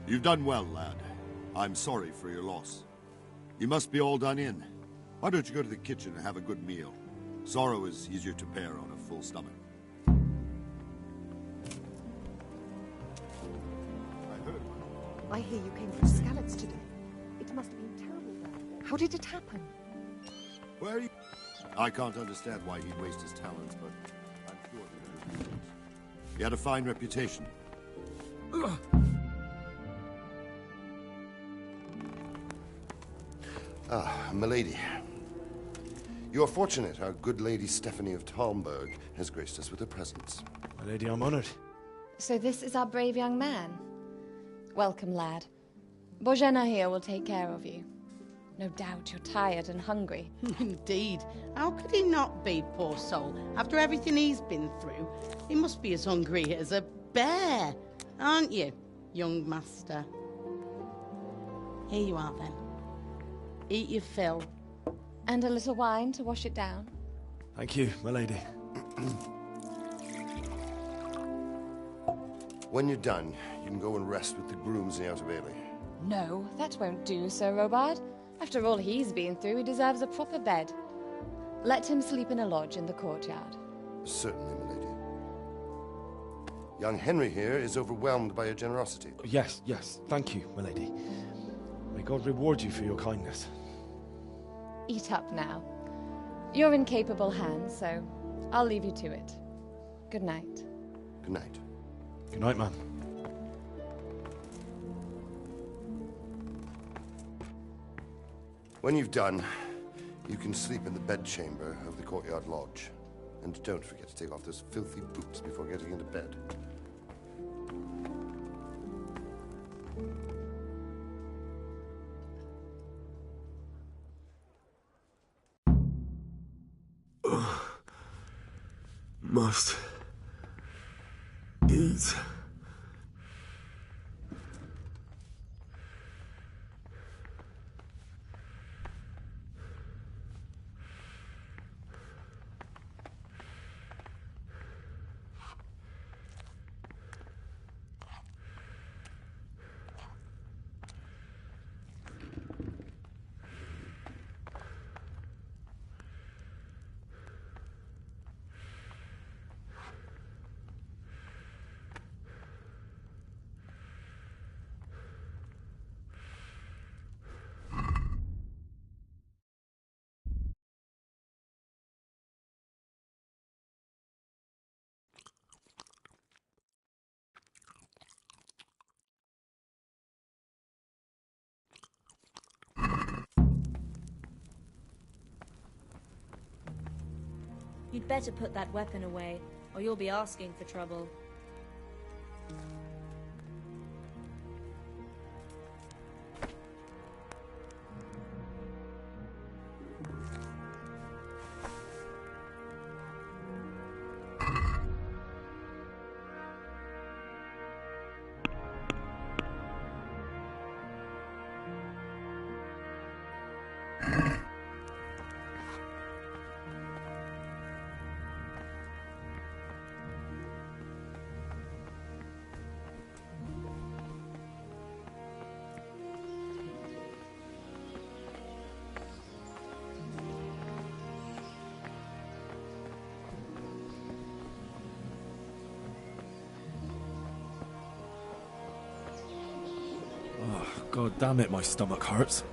You've done well, lad. I'm sorry for your loss. You must be all done in. Why don't you go to the kitchen and have a good meal? Sorrow is easier to bear on a full stomach. I hear you came through Skalitz today. It must have been terrible there. How did it happen? Where are you? I can't understand why he'd waste his talents, but I'm sure there are reasons. He had a fine reputation. Ah, milady. You are fortunate our good lady Stephanie of Talmberg has graced us with her presence. My lady, I'm honored. So this is our brave young man. Welcome, lad. Bozhena here will take care of you. No doubt you're tired and hungry. Indeed. How could he not be, poor soul? After everything he's been through, he must be as hungry as a bear, aren't you, young master? Here you are, then. Eat your fill. And a little wine to wash it down. Thank you, my lady. When you're done, you can go and rest with the grooms in the Outer Bailey. No, that won't do, Sir Robard. After all he's been through, he deserves a proper bed. Let him sleep in a lodge in the courtyard. Certainly, milady. Young Henry here is overwhelmed by your generosity. Yes, thank you, my lady. May God reward you for your kindness. Eat up now. You're in capable hands, so I'll leave you to it. Good night. Good night. Good night, man. When you've done, you can sleep in the bedchamber of the courtyard lodge. And don't forget to take off those filthy boots before getting into bed. Must eat. You'd better put that weapon away, or you'll be asking for trouble. Oh, God damn it, my stomach hurts.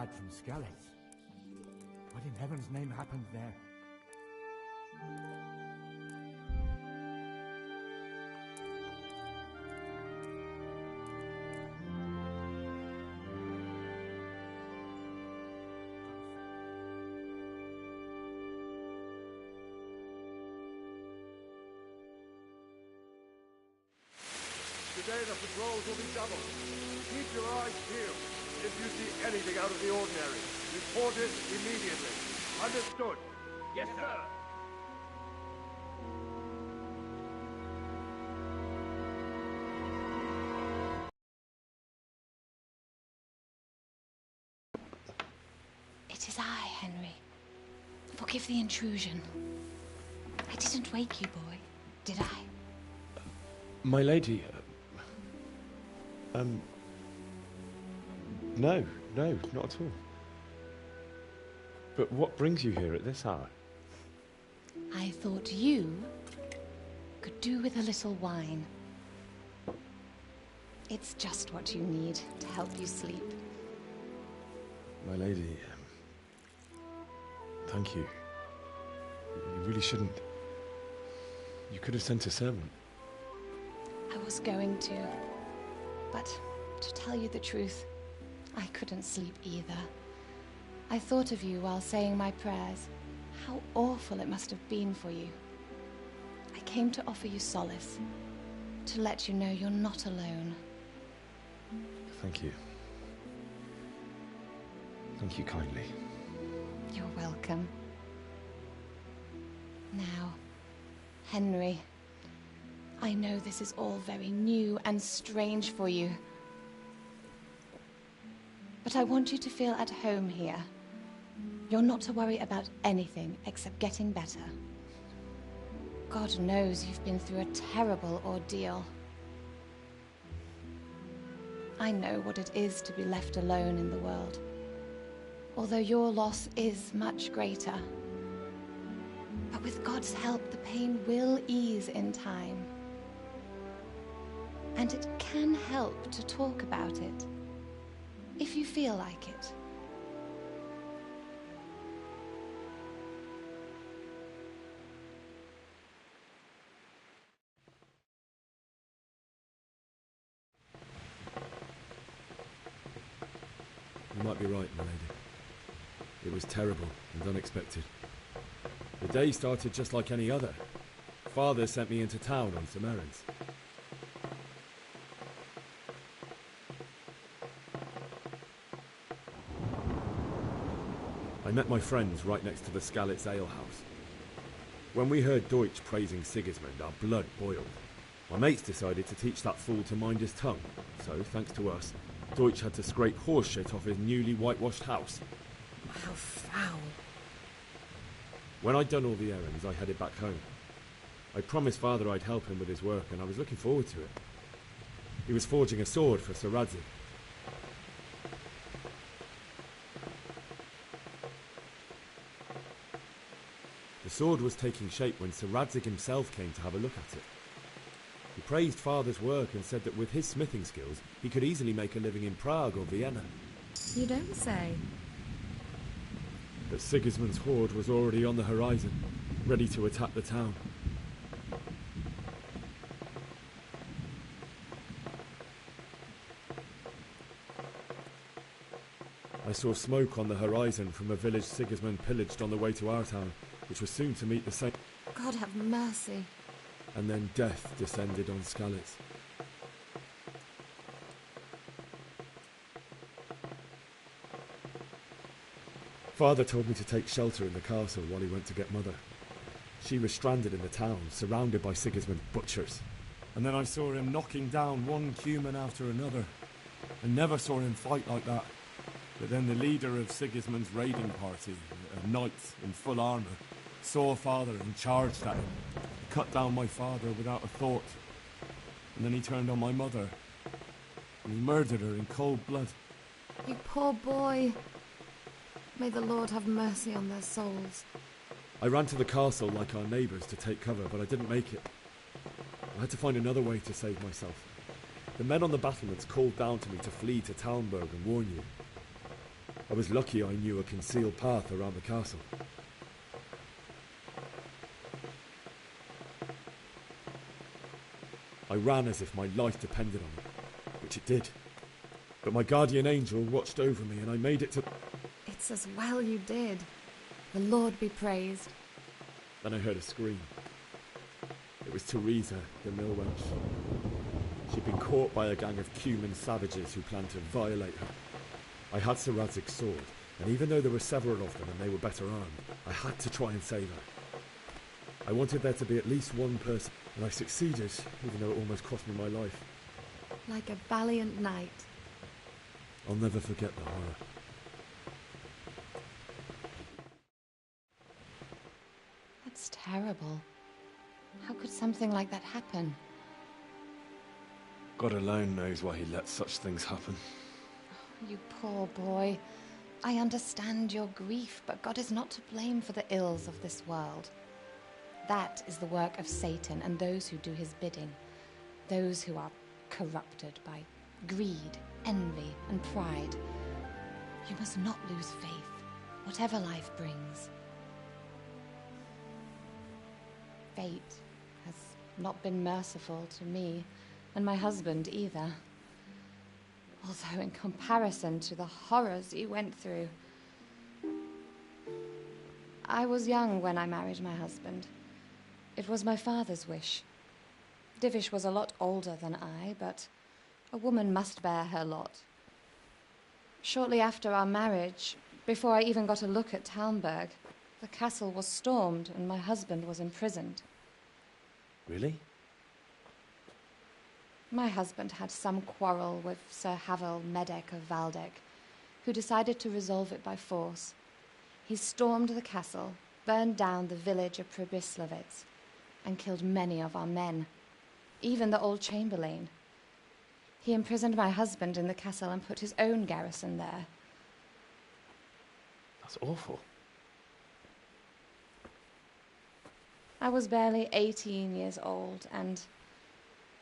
lad from Skalitz. What in heaven's name happened there? Today the patrols will be doubled. Keep your eyes peeled. If you see anything out of the ordinary, report it immediately. Understood? Yes, sir. It is I, Henry. Forgive the intrusion. I didn't wake you, boy, did I? My lady, no, not at all. But what brings you here at this hour? I thought you could do with a little wine. It's just what you need to help you sleep. My lady, thank you. You really shouldn't. You could have sent a servant. I was going to, but to tell you the truth, I couldn't sleep either. I thought of you while saying my prayers. How awful it must have been for you. I came to offer you solace, to let you know you're not alone. Thank you. Thank you kindly. You're welcome. Now, Henry, I know this is all very new and strange for you. But I want you to feel at home here. You're not to worry about anything except getting better. God knows you've been through a terrible ordeal. I know what it is to be left alone in the world, although your loss is much greater. But with God's help, the pain will ease in time. And it can help to talk about it, if you feel like it. You might be right, my lady. It was terrible and unexpected. The day started just like any other. Father sent me into town on some errands. I met my friends right next to the Skalitz alehouse. When we heard Deutsch praising Sigismund, our blood boiled. My mates decided to teach that fool to mind his tongue, so, thanks to us, Deutsch had to scrape horse shit off his newly whitewashed house. How foul. When I'd done all the errands, I headed back home. I promised Father I'd help him with his work, and I was looking forward to it. He was forging a sword for Sir Radzig. The sword was taking shape when Sir Radzig himself came to have a look at it. He praised Father's work and said that with his smithing skills, he could easily make a living in Prague or Vienna. You don't say. But Sigismund's horde was already on the horizon, ready to attack the town. I saw smoke on the horizon from a village Sigismund pillaged on the way to our town, which was soon to meet the same. God have mercy. And then death descended on Skalitz. Father told me to take shelter in the castle while he went to get Mother. She was stranded in the town, surrounded by Sigismund's butchers. And then I saw him knocking down one human after another. I never saw him fight like that. But then the leader of Sigismund's raiding party, a knight in full armour, saw Father and charged at him. He cut down my father without a thought. And then he turned on my mother. And he murdered her in cold blood. You poor boy. May the Lord have mercy on their souls. I ran to the castle like our neighbours to take cover, but I didn't make it. I had to find another way to save myself. The men on the battlements called down to me to flee to Talmberg and warn you. I was lucky I knew a concealed path around the castle. I ran as if my life depended on it, which it did. But my guardian angel watched over me and I made it to... It's as well you did. The Lord be praised. Then I heard a scream. It was Teresa, the mill wench. She'd been caught by a gang of Cuman savages who planned to violate her. I had Sir Radzig's sword, and even though there were several of them and they were better armed, I had to try and save her. I wanted there to be at least one person, and I succeeded, even though it almost cost me my life. Like a valiant knight. I'll never forget the horror. That's terrible. How could something like that happen? God alone knows why he lets such things happen. You poor boy. I understand your grief, but God is not to blame for the ills of this world. That is the work of Satan and those who do his bidding. Those who are corrupted by greed, envy, and pride. You must not lose faith, whatever life brings. Fate has not been merciful to me, and my husband either. Although in comparison to the horrors you went through. I was young when I married my husband. It was my father's wish. Divish was a lot older than I, but a woman must bear her lot. Shortly after our marriage, before I even got a look at Talmberg, the castle was stormed and my husband was imprisoned. Really? My husband had some quarrel with Sir Havel Medek of Valdek, who decided to resolve it by force. He stormed the castle, burned down the village of Pribyslavitz, and killed many of our men, even the old chamberlain. He imprisoned my husband in the castle and put his own garrison there. That's awful. I was barely 18 years old, and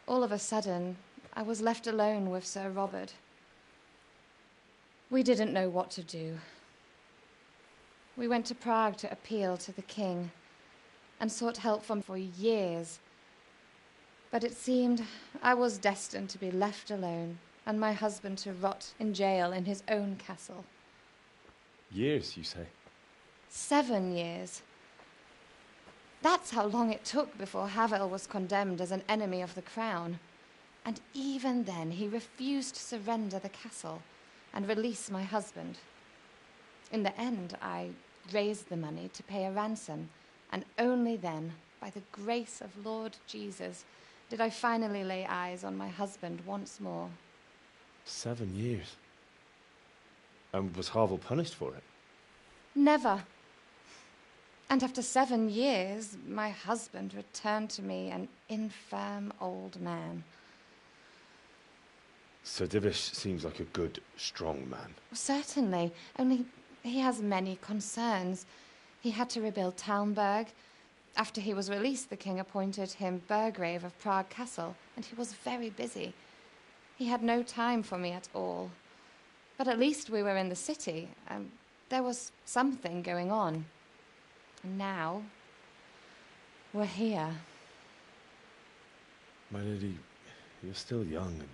all of a sudden, I was left alone with Sir Robert. We didn't know what to do. We went to Prague to appeal to the king, and sought help from him for years. But it seemed I was destined to be left alone, and my husband to rot in jail in his own castle. Years, you say? 7 years. That's how long it took before Havel was condemned as an enemy of the crown. And even then, he refused to surrender the castle and release my husband. In the end, I raised the money to pay a ransom, and only then, by the grace of Lord Jesus, did I finally lay eyes on my husband once more. 7 years? And was Havel punished for it? Never. And after 7 years, my husband returned to me an infirm old man. Sir Divish seems like a good, strong man. Certainly, only he has many concerns. He had to rebuild Talmberg. After he was released, the king appointed him Burgrave of Prague Castle, and he was very busy. He had no time for me at all. But at least we were in the city, and there was something going on. And now, we're here. My lady, you're still young and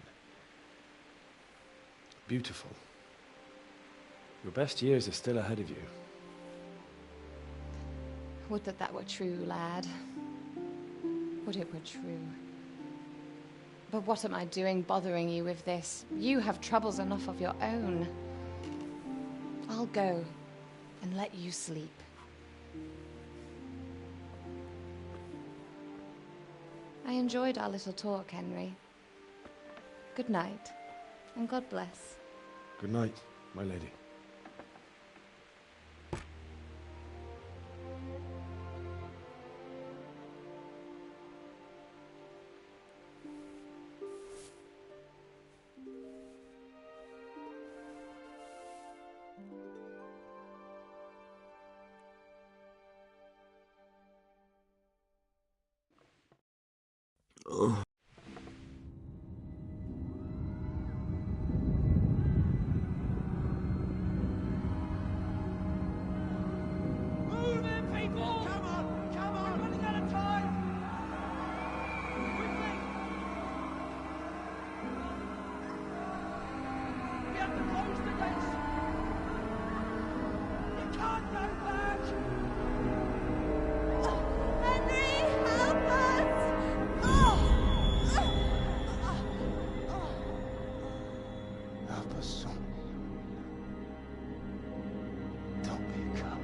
beautiful. Your best years are still ahead of you. Would that that were true, lad. Would it were true. But what am I doing bothering you with this? You have troubles enough of your own. I'll go and let you sleep. I enjoyed our little talk, Henry. Good night, and God bless. Good night, my lady. for son. Don't be a coward.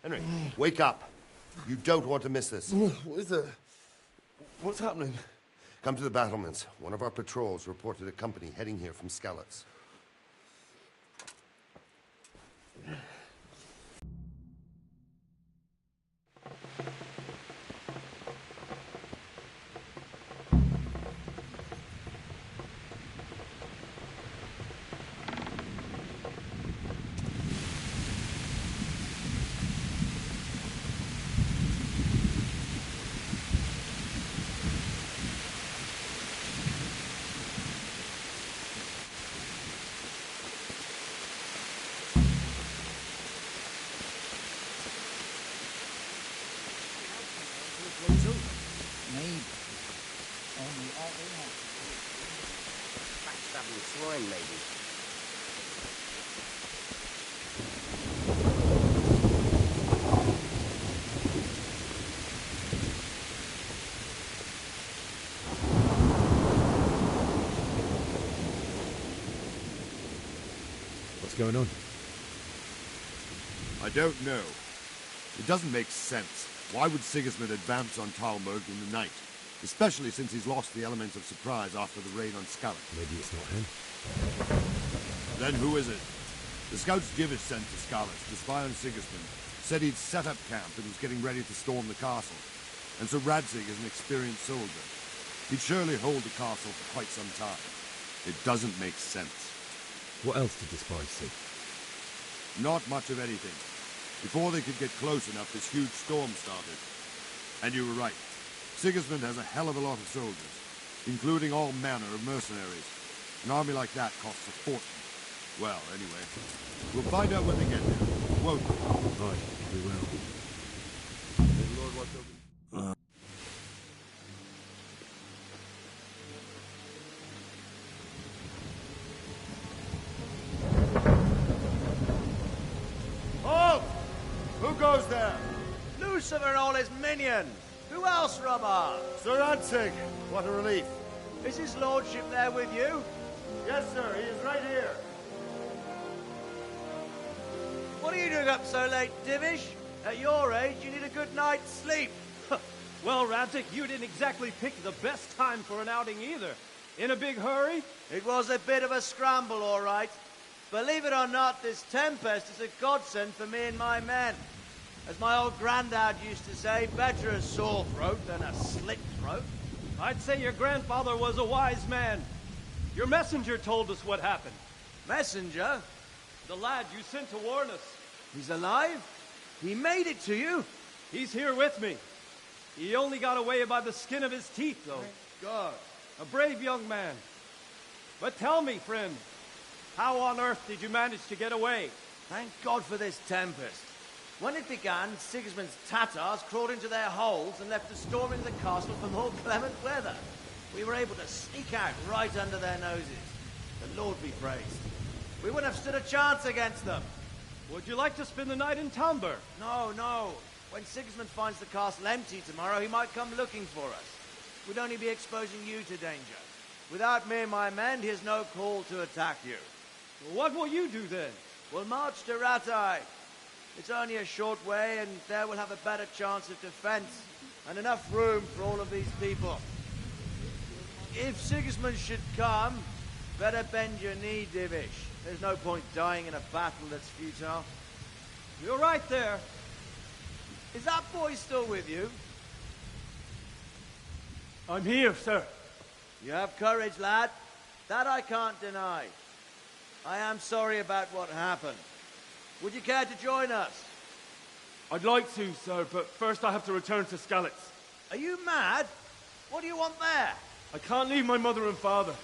Henry, wake up. You don't want to miss this. What is it? What's happening? Come to the battlements. One of our patrols reported a company heading here from Skalitz. Maybe. Only all they have. Backstabbing swine, maybe. What's going on? I don't know. It doesn't make sense. Why would Sigismund advance on Talmberg in the night? Especially since he's lost the element of surprise after the raid on Skalitz. Maybe it's not him. Then who is it? The scouts Divish sent to Skalitz to spy on Sigismund said he'd set up camp and was getting ready to storm the castle. And so Radzig is an experienced soldier. He'd surely hold the castle for quite some time. It doesn't make sense. What else did the spies see? Not much of anything. Before they could get close enough, this huge storm started. And you were right. Sigismund has a hell of a lot of soldiers, including all manner of mercenaries. An army like that costs a fortune. Well, anyway, we'll find out when they get there, won't we? Right, we will. May the Lord watch over you. Halt! Who goes there? Lucifer and all his minions. Who else, Robert? Sir Radzig. What a relief. Is his lordship there with you? Yes, sir. He is right here. What are you doing up so late, Divish? At your age, you need a good night's sleep. Well, Radzig, you didn't exactly pick the best time for an outing either. In a big hurry? It was a bit of a scramble, all right. Believe it or not, this tempest is a godsend for me and my men. As my old granddad used to say, better a sore throat than a slit throat. I'd say your grandfather was a wise man. Your messenger told us what happened. Messenger? The lad you sent to warn us. He's alive? He made it to you? He's here with me. He only got away by the skin of his teeth, though. Thank God. A brave young man. But tell me, friend, how on earth did you manage to get away? Thank God for this tempest. When it began, Sigismund's Tatars crawled into their holes and left a storm into the castle for more clement weather. We were able to sneak out right under their noses. The Lord be praised. We wouldn't have stood a chance against them. Would you like to spend the night in Talmberg? No, no. When Sigismund finds the castle empty tomorrow, he might come looking for us. We'd only be exposing you to danger. Without me and my men, he has no call to attack you. Well, what will you do then? We'll march to Rattay. It's only a short way, and there we'll have a better chance of defense, and enough room for all of these people. If Sigismund should come, better bend your knee, Divish. There's no point dying in a battle that's futile. You're right there. Is that boy still with you? I'm here, sir. You have courage, lad. That I can't deny. I am sorry about what happened. Would you care to join us? I'd like to, sir, but first I have to return to Skalitz. Are you mad? What do you want there? I can't leave my mother and father.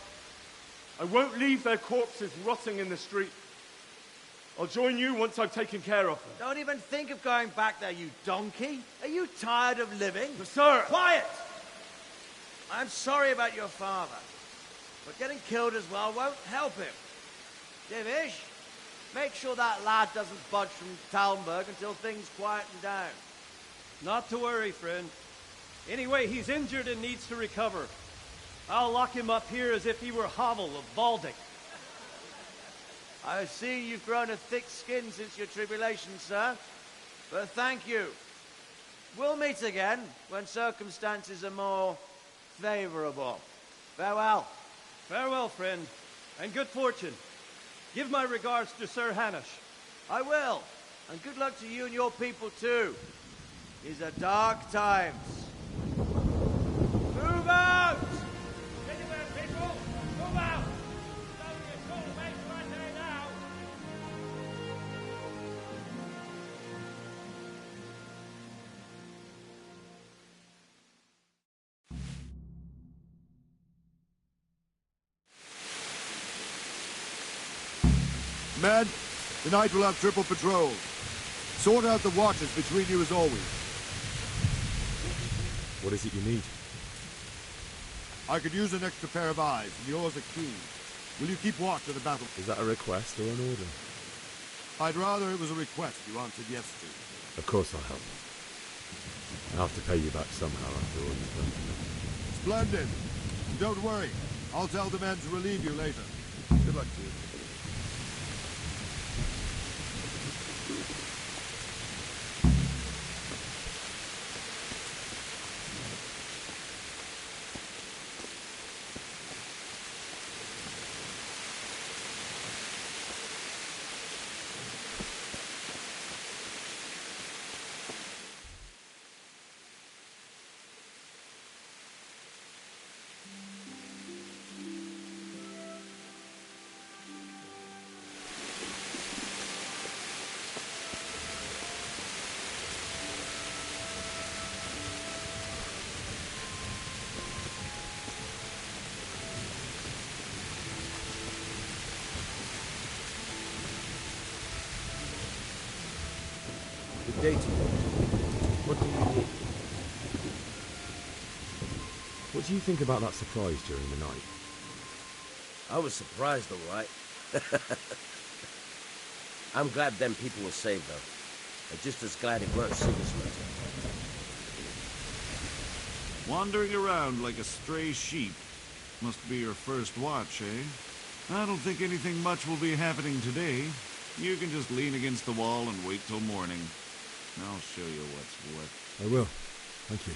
I won't leave their corpses rotting in the street. I'll join you once I've taken care of them. Don't even think of going back there, you donkey. Are you tired of living? But, sir! Quiet! I'm sorry about your father, but getting killed as well won't help him. Divish, make sure that lad doesn't budge from Talmberg until things quieten down. Not to worry, friend. Anyway, he's injured and needs to recover. I'll lock him up here as if he were Havel of Baldic. I see you've grown a thick skin since your tribulation, sir. But thank you. We'll meet again when circumstances are more favorable. Farewell. Farewell, friend, and good fortune. Give my regards to Sir Hanush. I will, and good luck to you and your people too. These are dark times. Move out! Anywhere, people! Move out! It's only a short way to our day now. Men, tonight we'll have triple patrol. Sort out the watches between you as always. What is it you need? I could use an extra pair of eyes, and yours are keen. Will you keep watch of the battle? Is that a request or an order? I'd rather it was a request you answered yes to. Of course I'll help. I'll have to pay you back somehow after all you've done. Splendid. Don't worry. I'll tell the men to relieve you later. Good luck to you. Good day to you. What do you need? What do you think about that surprise during the night? I was surprised, all right. I'm glad them people were saved, though. I'm just as glad it weren't Sigismund. Wandering around like a stray sheep. Must be your first watch, eh? I don't think anything much will be happening today. You can just lean against the wall and wait till morning. I'll show you what's what. I will. Thank you.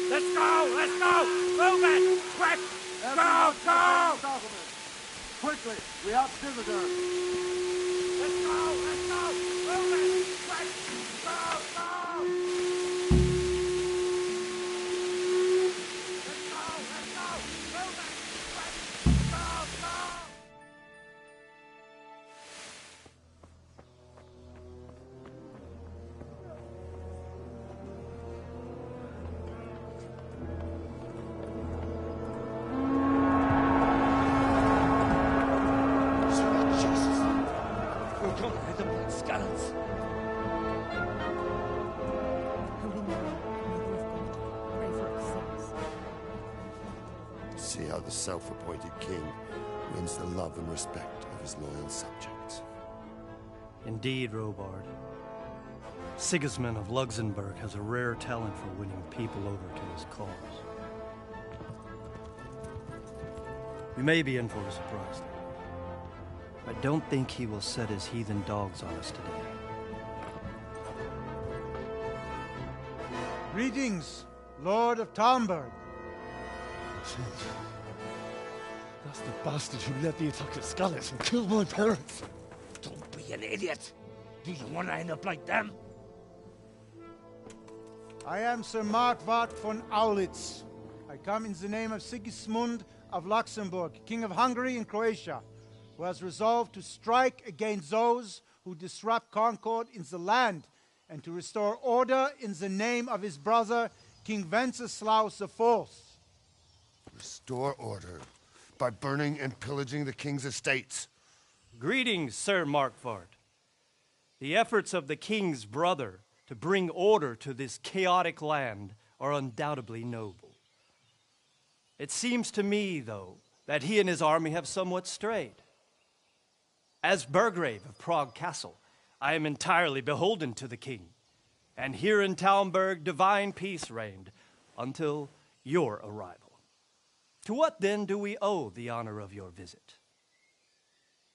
Let's go! Let's go! Move it! Quick! Go! Go! Quickly! We have visitors! Let's go! Let's go! Move it! Quick! Go! Go! Let's go! Let's go! Move it! Quick! Go! Go! See how the self-appointed king wins the love and respect of his loyal subjects. Indeed, Robard. Sigismund of Luxembourg has a rare talent for winning people over to his cause. We may be in for a surprise, though. I don't think he will set his heathen dogs on us today. Greetings, Lord of Talmberg. That's the bastard who led the attack at Skalitz and killed my parents. Don't be an idiot. Do you want to end up like them? I am Sir Markvart von Aulitz. I come in the name of Sigismund of Luxembourg, King of Hungary and Croatia, who has resolved to strike against those who disrupt concord in the land and to restore order in the name of his brother, King Wenceslaus IV. Restore order by burning and pillaging the king's estates. Greetings, Sir Markvart. The efforts of the king's brother to bring order to this chaotic land are undoubtedly noble. It seems to me, though, that he and his army have somewhat strayed. As Burgrave of Prague Castle, I am entirely beholden to the king, and here in Talmberg divine peace reigned until your arrival. To what then do we owe the honor of your visit?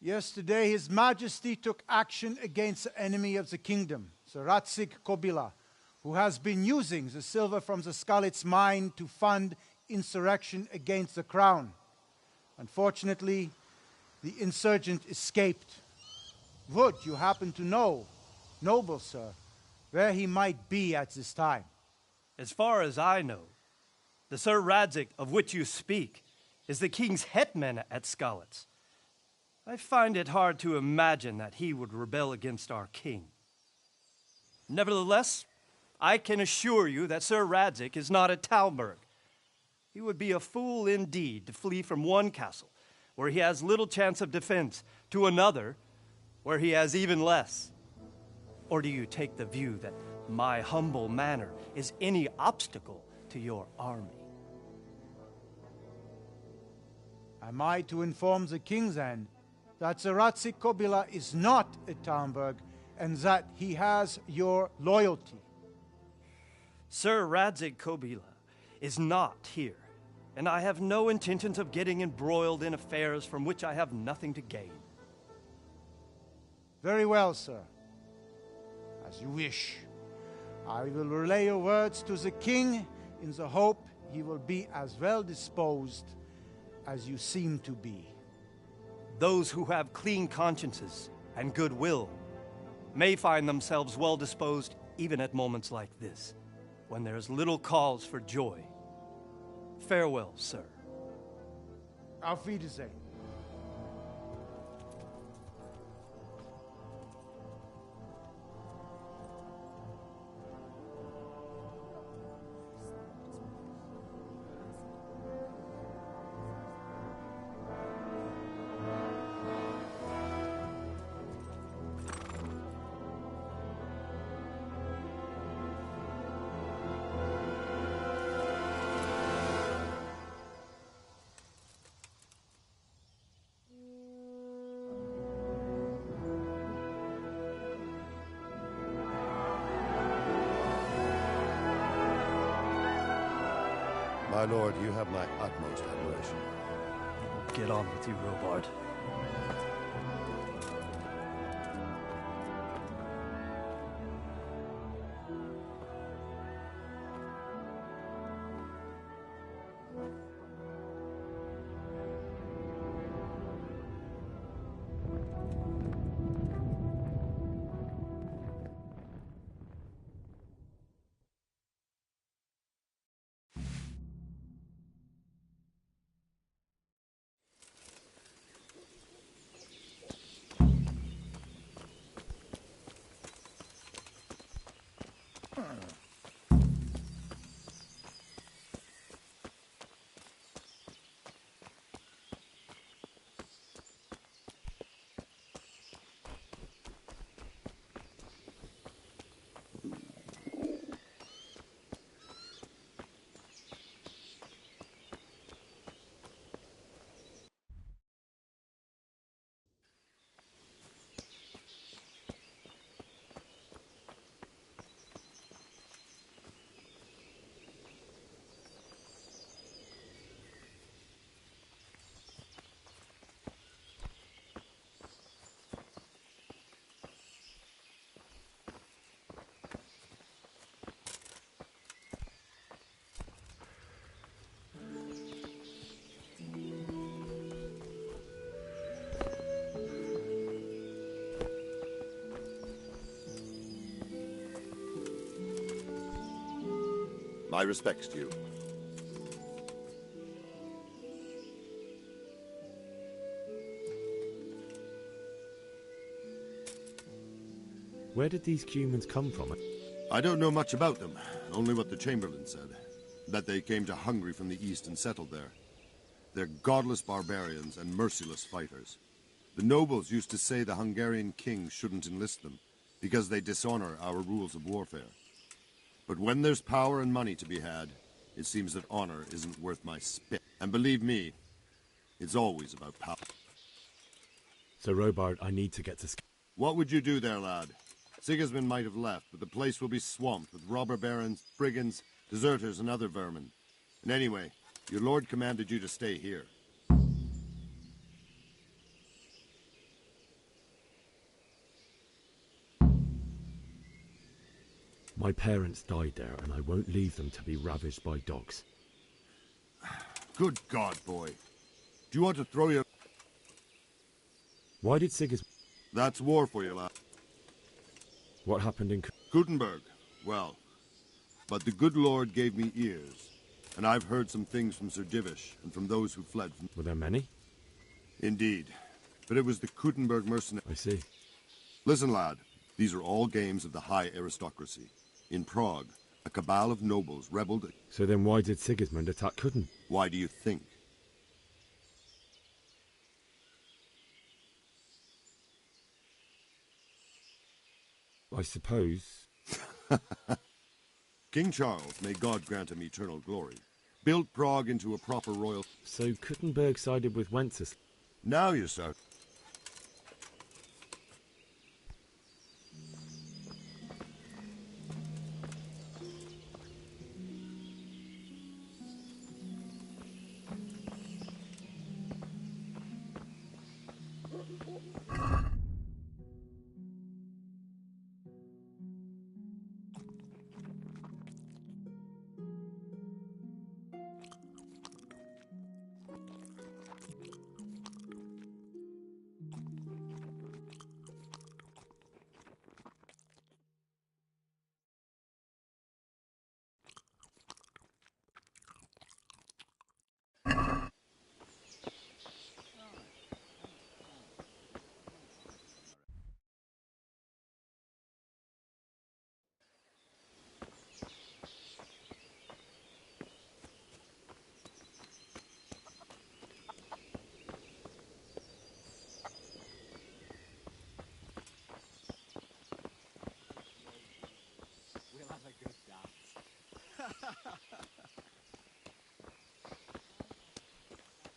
Yesterday, His Majesty took action against the enemy of the kingdom, Sir Radzig Kobyla, who has been using the silver from the Skalitz mine to fund insurrection against the crown. Unfortunately, the insurgent escaped. Would you happen to know, noble sir, where he might be at this time? As far as I know, the Sir Radzig of which you speak is the king's hetman at Skalitz. I find it hard to imagine that he would rebel against our king. Nevertheless, I can assure you that Sir Radzig is not at Talmberg. He would be a fool indeed to flee from one castle, where he has little chance of defense, to another, where he has even less. Or do you take the view that my humble manner is any obstacle to your army? Am I to inform the king then that Sir Radzig Kobyla is not at Talmberg and that he has your loyalty? Sir Radzig Kobyla is not here, and I have no intentions of getting embroiled in affairs from which I have nothing to gain. Very well, sir. As you wish. I will relay your words to the king in the hope he will be as well disposed as you seem to be. Those who have clean consciences and goodwill may find themselves well disposed even at moments like this, when there is little cause for joy. Farewell, sir. Auf Wiedersehen. My lord, you have my utmost admiration. Get on with you, Robard. My respects to you. Where did these humans come from? I don't know much about them, only what the Chamberlain said. That they came to Hungary from the east and settled there. They're godless barbarians and merciless fighters. The nobles used to say the Hungarian king shouldn't enlist them, because they dishonor our rules of warfare. But when there's power and money to be had, it seems that honor isn't worth my spit. And believe me, it's always about power. So, Robard, I need to get to... What would you do there, lad? Sigismund might have left, but the place will be swamped with robber barons, brigands, deserters, and other vermin. And anyway, your lord commanded you to stay here. My parents died there, and I won't leave them to be ravaged by dogs. Good God, boy. Do you want to throw your... Why did Sigismund... That's war for you, lad. What happened in... Gutenberg. Well, but the good Lord gave me ears, and I've heard some things from Sir Divish and from those who fled from... Were there many? Indeed. But it was the Gutenberg mercenaries. I see. Listen, lad. These are all games of the high aristocracy. In Prague, a cabal of nobles rebelled... So then why did Sigismund attack Kutn? Why do you think? I suppose... King Charles, may God grant him eternal glory, built Prague into a proper royal... So Kuttenberg sided with Wenceslas? Now you start.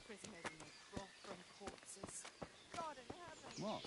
Prisoners in the broth from corpses. God in heaven. What?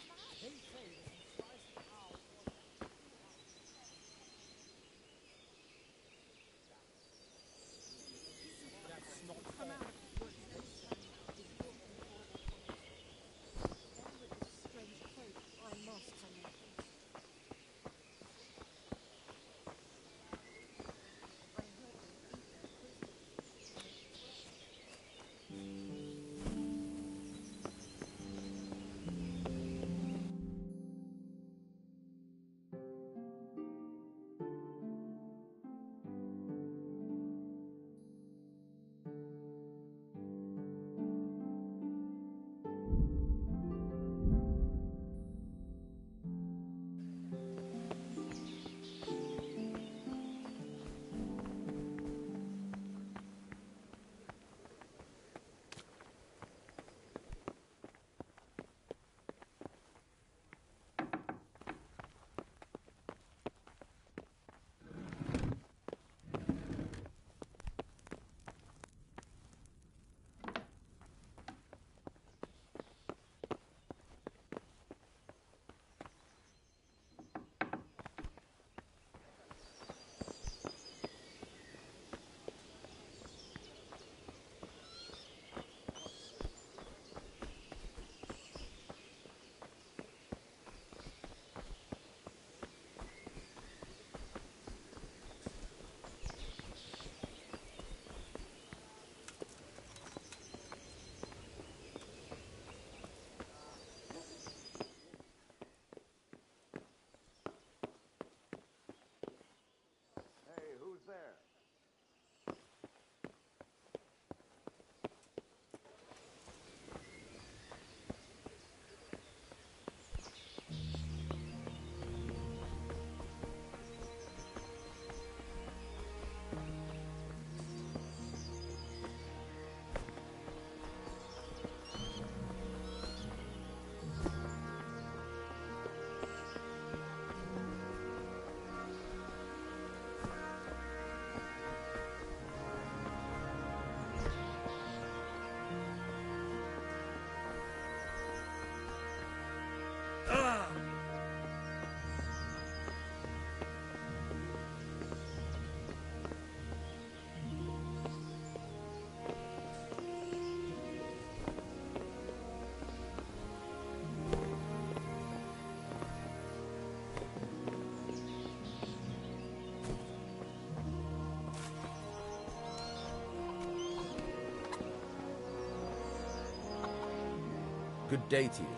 Good day to you.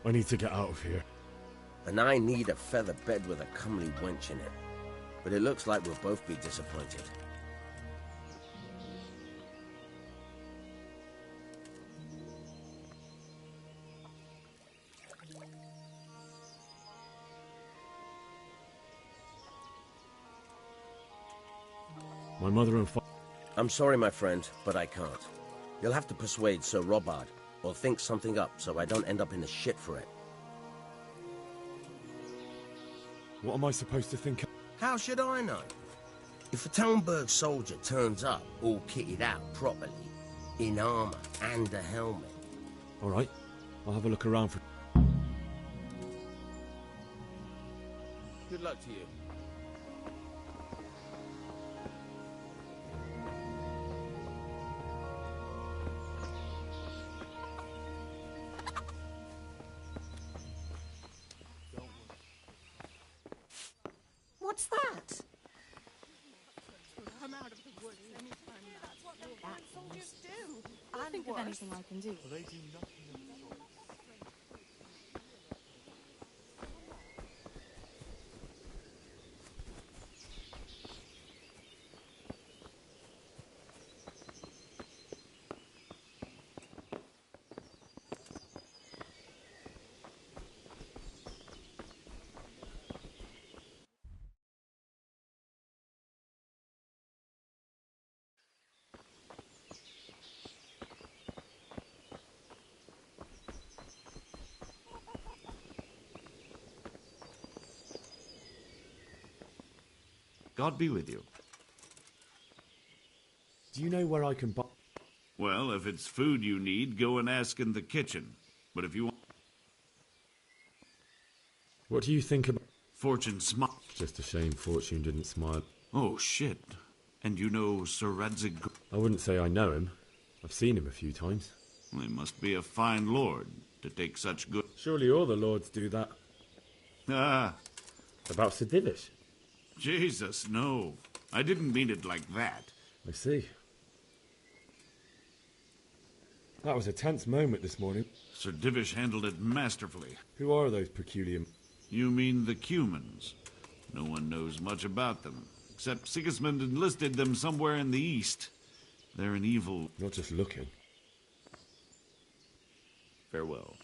I need to get out of here. And I need a feather bed with a comely wench in it. But it looks like we'll both be disappointed. My mother and father... I'm sorry, my friend, but I can't. You'll have to persuade Sir Robard, or think something up so I don't end up in the shit for it. What am I supposed to think? How should I know? If a Talmberg soldier turns up, all kitted out properly, in armor and a helmet... All right, I'll have a look around for... Good luck to you. What's that? Come out of the woods anytime now. That's what the soldiers do. I'll think of anything I can do. They do nothing of the sort. God be with you. Do you know where I can buy... Well, if it's food you need, go and ask in the kitchen. But if you want... What do you think about... Fortune smile. Just a shame Fortune didn't smile. Oh, shit. And you know Sir Radzig... I wouldn't say I know him. I've seen him a few times. Well, he must be a fine lord to take such good... Surely all the lords do that. Ah. About Sir Divish? Jesus, no. I didn't mean it like that. I see. That was a tense moment this morning. Sir Divish handled it masterfully. Who are those peculiar... You mean the Cumans? No one knows much about them, except Sigismund enlisted them somewhere in the east. They're an evil... Not just looking. Farewell.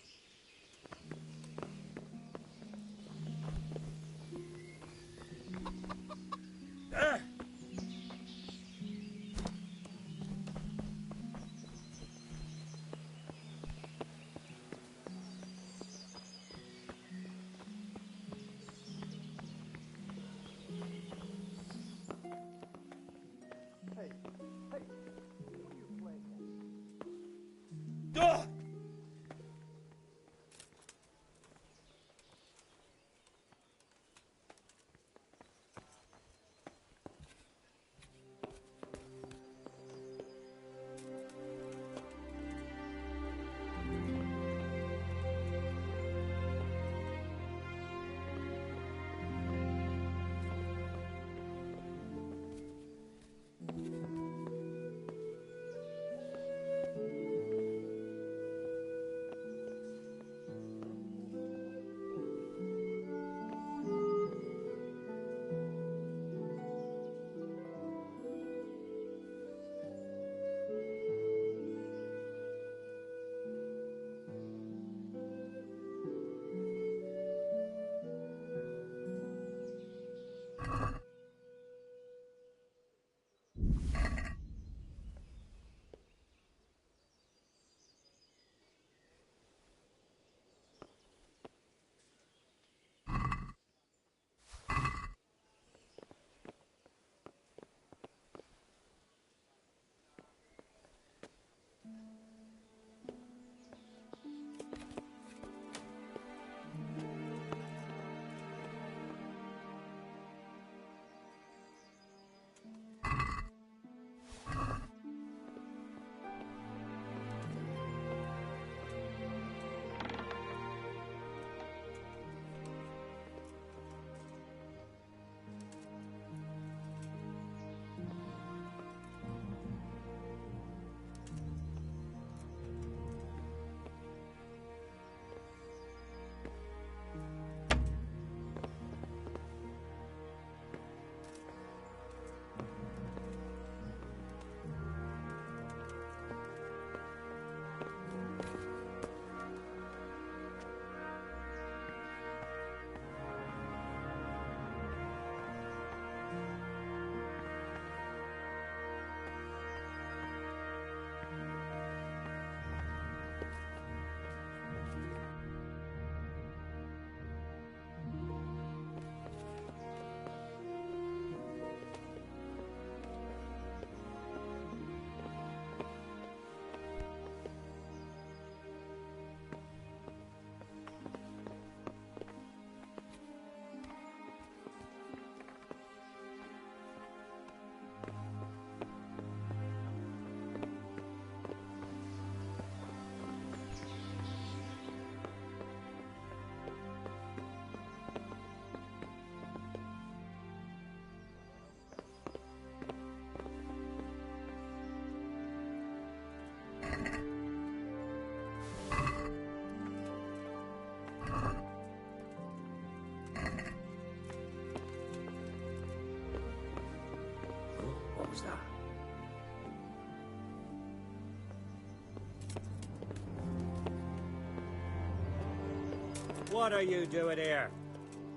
What are you doing here?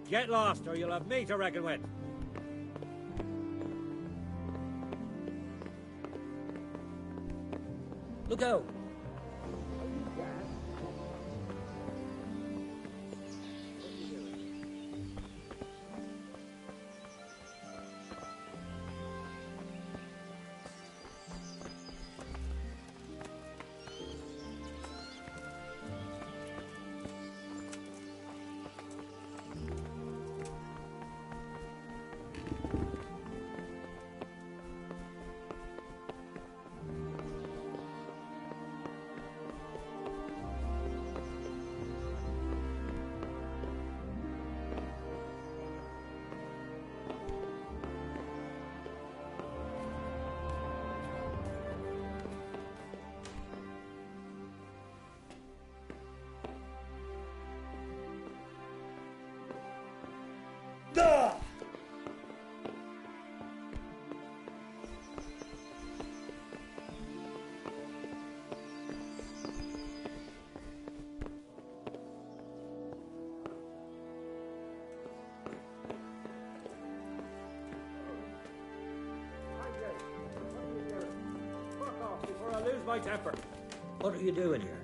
Get lost, or you'll have me to reckon with. Look out! Before I lose my temper. What are you doing here?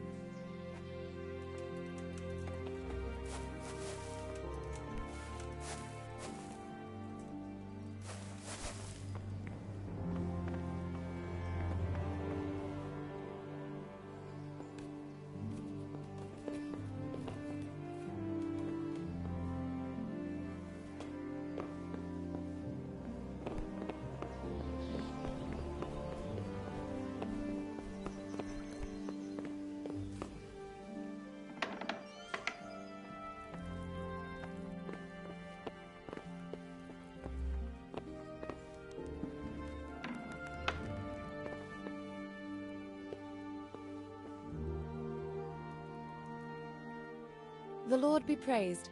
The Lord be praised.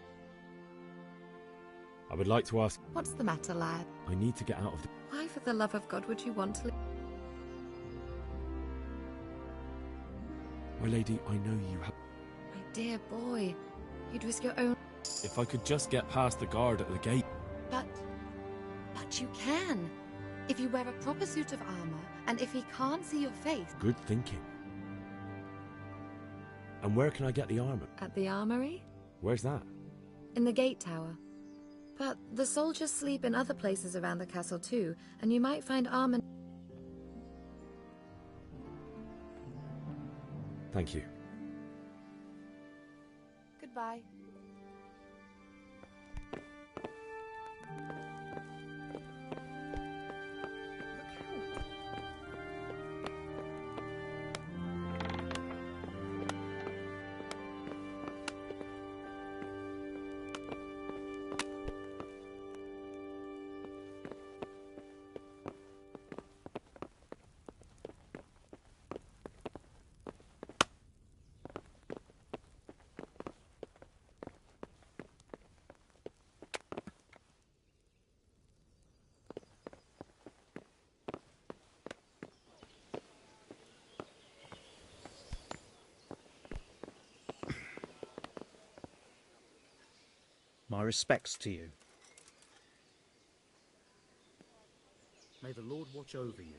I would like to ask... What's the matter, lad? I need to get out of the... Why, for the love of God, would you want to leave? My lady, I know you have... My dear boy, you'd risk your own... If I could just get past the guard at the gate... But you can. If you wear a proper suit of armor, and if he can't see your face... Good thinking. And where can I get the armor? At the armory? Where's that? In the gate tower. But the soldiers sleep in other places around the castle too, and you might find armor... Thank you. Goodbye. My respects to you. May the Lord watch over you.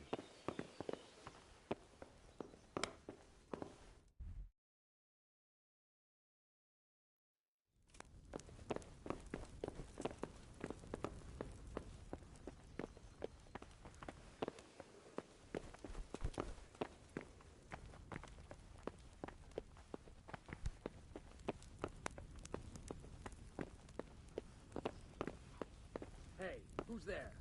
Hey, who's there?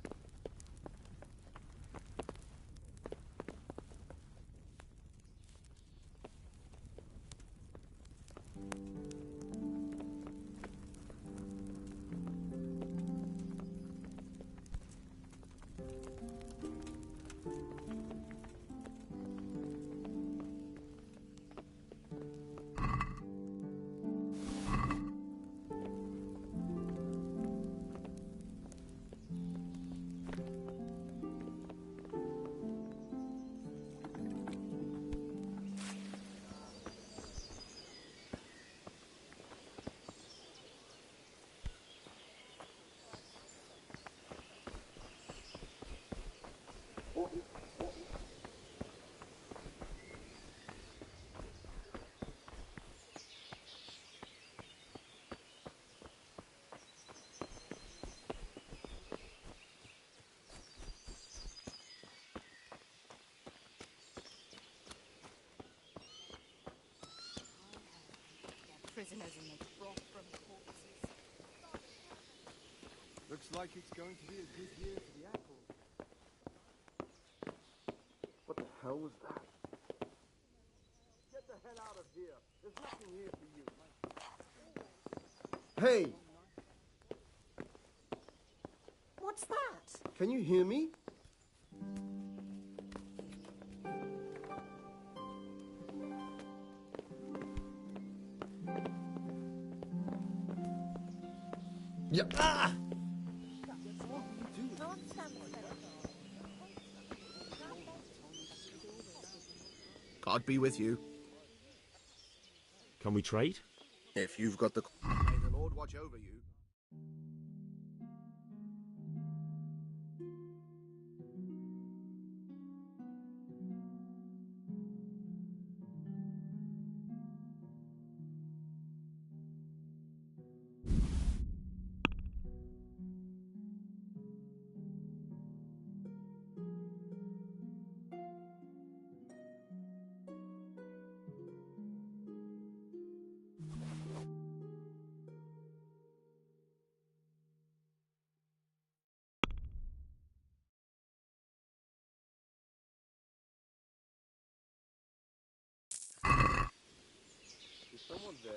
prisoners and make broth from corpses. Looks like it's going to be a good year for the apple. What the hell was that? Get the hell out of here. There's nothing here for you. Hey! What's that? Can you hear me? Yeah. Ah! God be with you. Can we trade? If you've got the... May the Lord watch over you. Is someone there?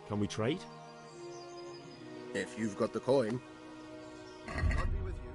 Can we trade? If you've got the coin. God be with you.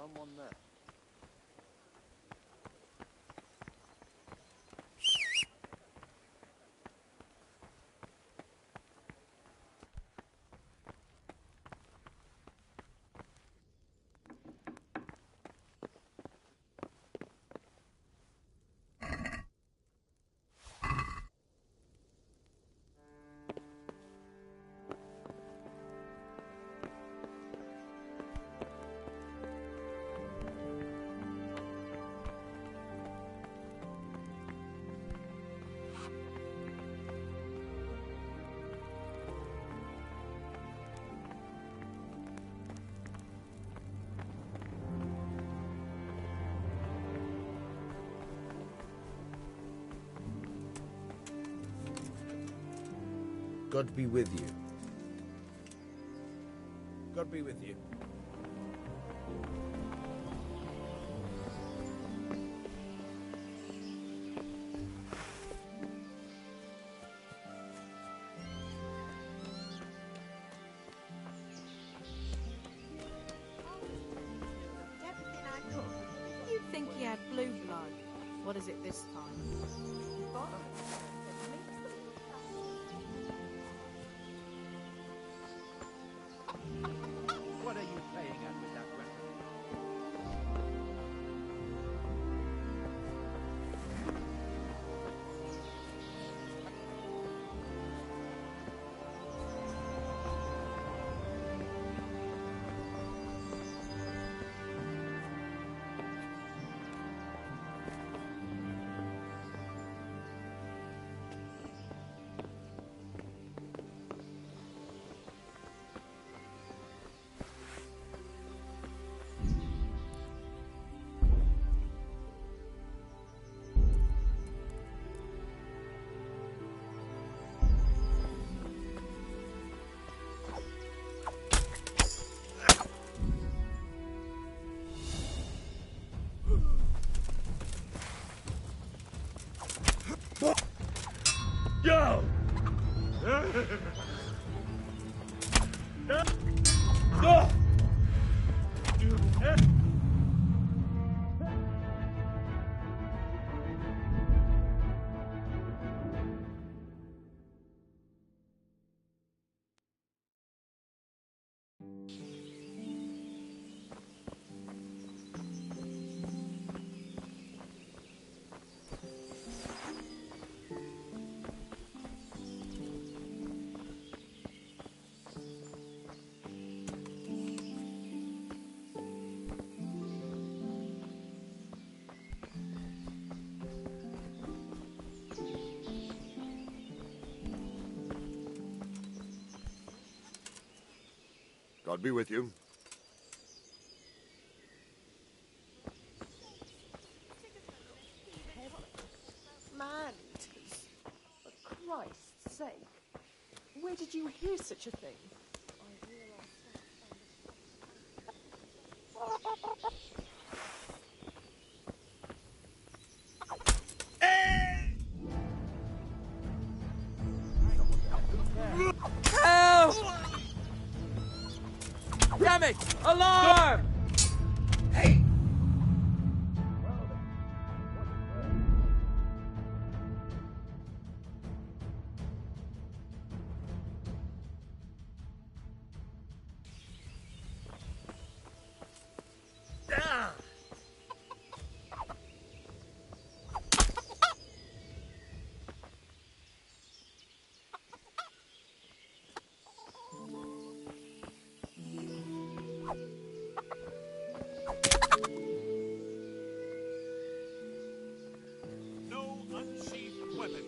someone there. God be with you. God be with you. You'd think he had blue blood. What is it this time? What are you playing at with that weapon? Go! God be with you. Man-eaters. For Christ's sake. Where did you hear such a thing? Help! Damn it! Alarm! Hey! No unsheathed weapons.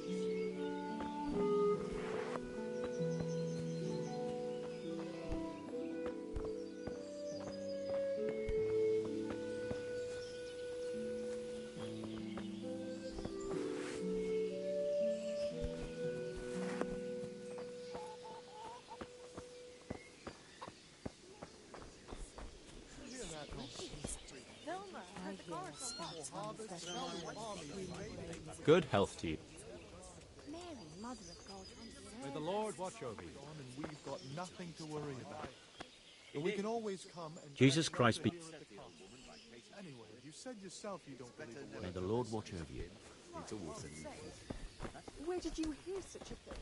Good health to you. Mary, Mother of God, May the Lord watch over you, and we've got nothing to worry about. But we can always come and... Jesus Christ be... said yourself you don't believe a word. May the Lord watch over you. It's always Where did you hear such a thing?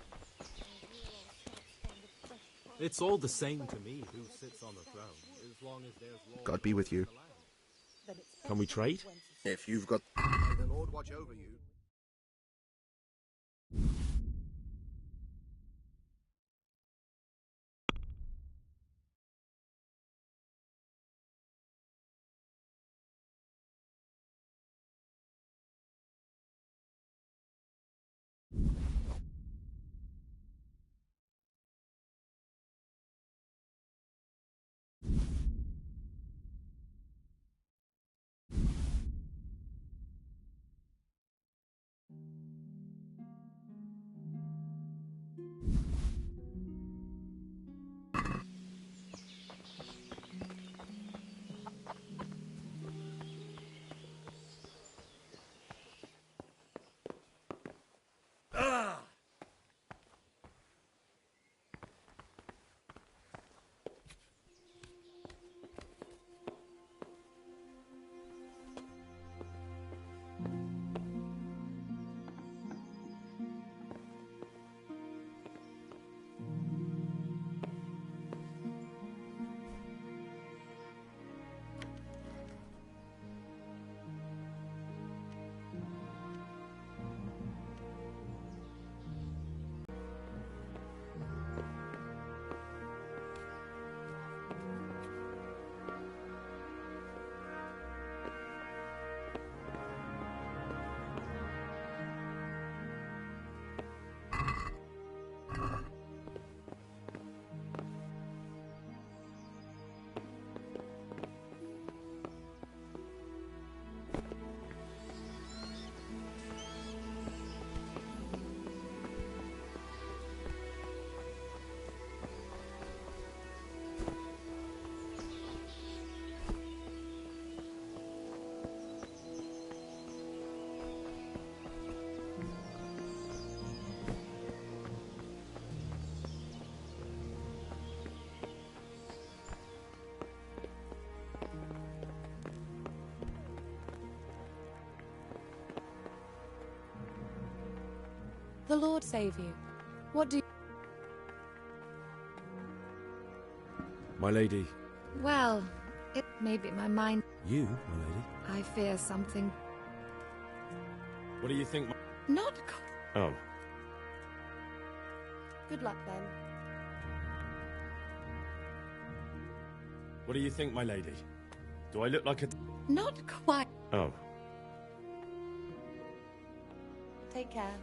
It's all the same to me who sits on the throne, as long as there's law. God be with you. Can we trade? If you've got... May the Lord watch over you. The Lord save you. What do you... My lady. Well, it may be my mind. You, my lady? I fear something. What do you think? Not... Oh. Good luck, then. What do you think, my lady? Do I look like a... Not quite. Oh. Take care.